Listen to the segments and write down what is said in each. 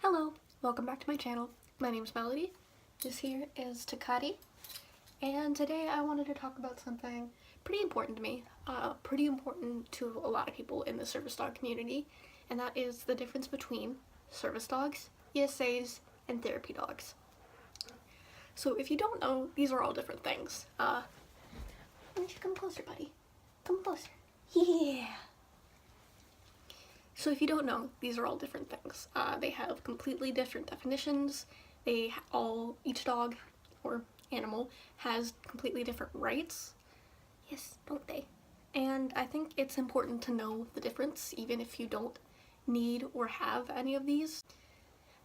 Hello, welcome back to my channel. My name's Melody. This here is Takati, and today I wanted to talk about something pretty important to me, pretty important to a lot of people in the service dog community, and that is the difference between service dogs, ESAs, and therapy dogs. So if you don't know, these are all different things. Why don't you come closer, buddy? Come closer. Yeah! So if you don't know, these are all different things. They have completely different definitions. Each dog or animal has completely different rights. Yes, don't they? And I think it's important to know the difference, even if you don't need or have any of these.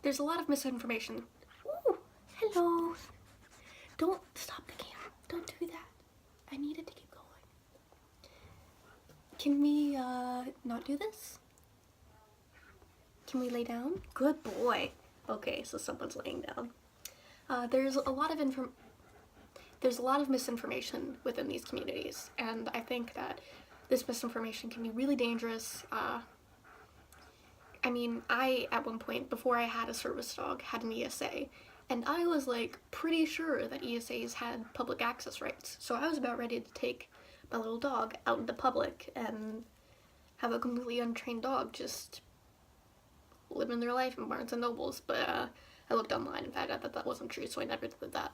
There's a lot of misinformation. Ooh, hello. Don't stop the camera. Don't do that. I need it to keep going. Can we not do this? Can we lay down? Good boy. Okay, so someone's laying down. There's a lot of misinformation within these communities, and I think that this misinformation can be really dangerous. I, at one point, before I had a service dog, had an ESA, and I was like pretty sure that ESAs had public access rights, so I was about ready to take my little dog out into public and have a completely untrained dog just living their life in Barnes and Nobles, but I looked online and found out that that wasn't true, so I never did that.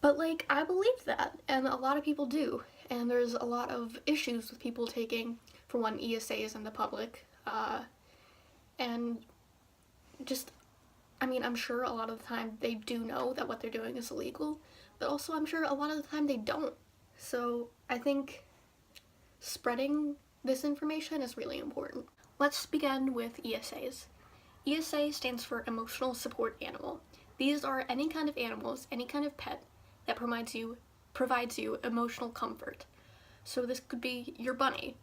But like, I believe that, and a lot of people do, and there's a lot of issues with people taking, for one, ESAs into public, and just, I'm sure a lot of the time they do know that what they're doing is illegal, but also I'm sure a lot of the time they don't. So I think spreading this information is really important. Let's begin with ESAs. ESA stands for Emotional Support Animal. These are any kind of animals, any kind of pet that provides you emotional comfort. So this could be your bunny.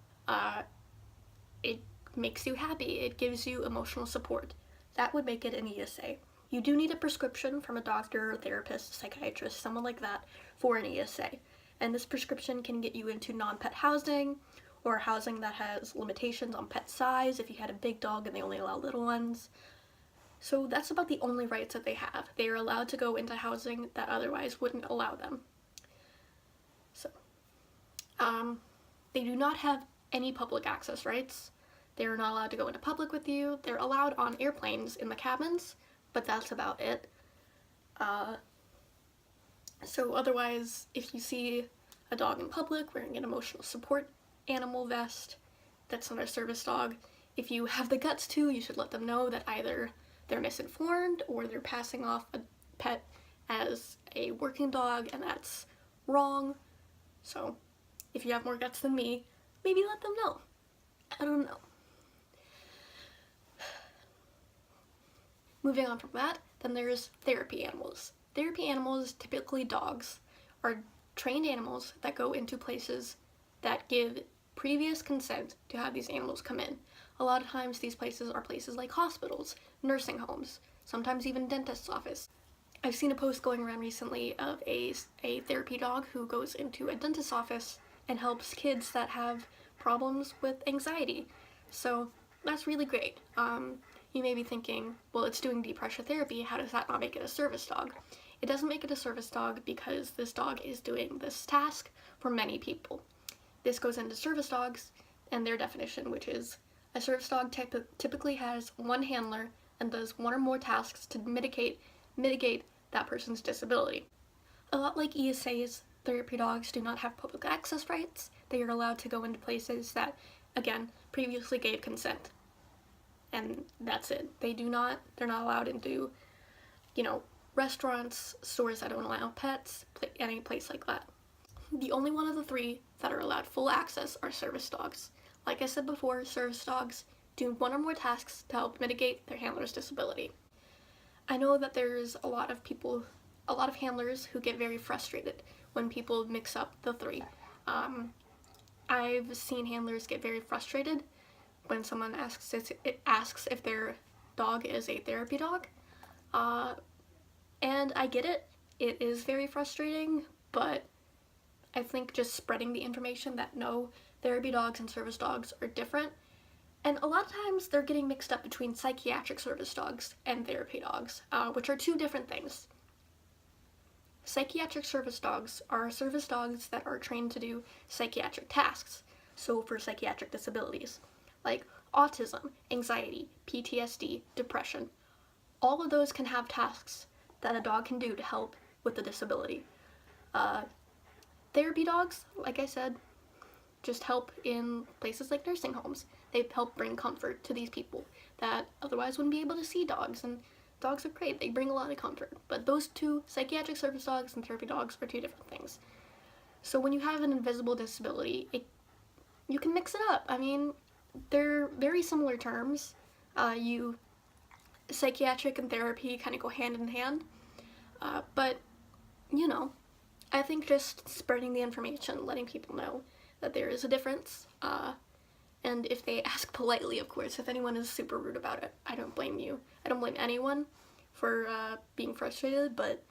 It makes you happy. It gives you emotional support. That would make it an ESA. You do need a prescription from a doctor, therapist, psychiatrist, someone like that for an ESA. And this prescription can get you into non-pet housing, or housing that has limitations on pet size if you had a big dog and they only allow little ones. So that's about the only rights that they have. They are allowed to go into housing that otherwise wouldn't allow them. So, they do not have any public access rights. They are not allowed to go into public with you. They're allowed on airplanes in the cabins, but that's about it. So otherwise, if you see a dog in public wearing an emotional support animal vest that's not a service dog, if you have the guts to, you should let them know that either they're misinformed or they're passing off a pet as a working dog, and that's wrong. So if you have more guts than me, maybe let them know. I don't know. Moving on from that, then there's therapy animals. Therapy animals, typically dogs, are trained animals that go into places that give previous consent to have these animals come in. A lot of times these places are places like hospitals, nursing homes, sometimes even dentist's office. I've seen a post going around recently of a therapy dog who goes into a dentist's office and helps kids that have problems with anxiety. So that's really great. You may be thinking, well, it's doing deep pressure therapy, how does that not make it a service dog? It doesn't make it a service dog because this dog is doing this task for many people. This goes into service dogs and their definition, which is a service dog typically has one handler and does one or more tasks to mitigate that person's disability. A lot like ESAs, therapy dogs do not have public access rights. They are allowed to go into places that, again, previously gave consent. And that's it. They're not allowed into, restaurants, stores that don't allow pets, any place like that. The only one of the three that are allowed full access are service dogs. Like I said before, service dogs do one or more tasks to help mitigate their handler's disability. I know that there's a lot of handlers who get very frustrated when people mix up the three. I've seen handlers get very frustrated when someone asks if their dog is a therapy dog. And I get it. It is very frustrating, but I think just spreading the information that no, therapy dogs and service dogs are different And a lot of times they're getting mixed up between psychiatric service dogs and therapy dogs, which are two different things. Psychiatric service dogs are service dogs that are trained to do psychiatric tasks, so for psychiatric disabilities, like autism, anxiety, PTSD, depression. All of those can have tasks that a dog can do to help with the disability. Therapy dogs, like I said, just help in places like nursing homes. They help bring comfort to these people that otherwise wouldn't be able to see dogs, and dogs are great. They bring a lot of comfort. But those two, psychiatric service dogs and therapy dogs, are two different things. So when you have an invisible disability, you can mix it up. I mean, they're very similar terms. Psychiatric and therapy kind of go hand in hand. But, you know, I think just spreading the information, letting people know that there is a difference, and if they ask politely, of course. If anyone is super rude about it, I don't blame you. I don't blame anyone for being frustrated, but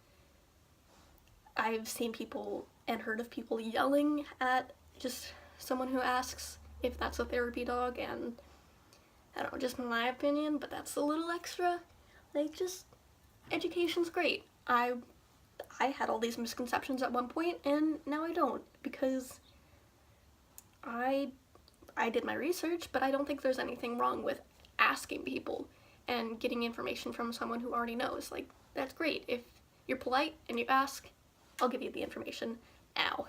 I've seen people and heard of people yelling at just someone who asks if that's a therapy dog, and I don't know, just my opinion, but that's a little extra. Like, just, education's great. I had all these misconceptions at one point, and now I don't, because I did my research, but I don't think there's anything wrong with asking people and getting information from someone who already knows. Like, that's great. If you're polite and you ask, I'll give you the information now.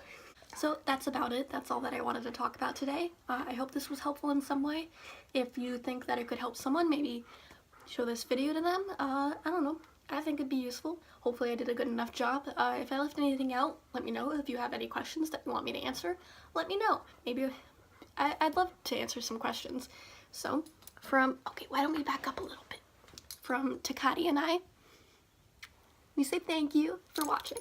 So that's about it. That's all that I wanted to talk about today. I hope this was helpful in some way. If you think that it could help someone, maybe show this video to them. I don't know. I think it'd be useful. Hopefully I did a good enough job. If I left anything out, let me know. If you have any questions that you want me to answer, let me know. Maybe I'd love to answer some questions. So, okay, why don't we back up a little bit? From Takati and I, we say thank you for watching.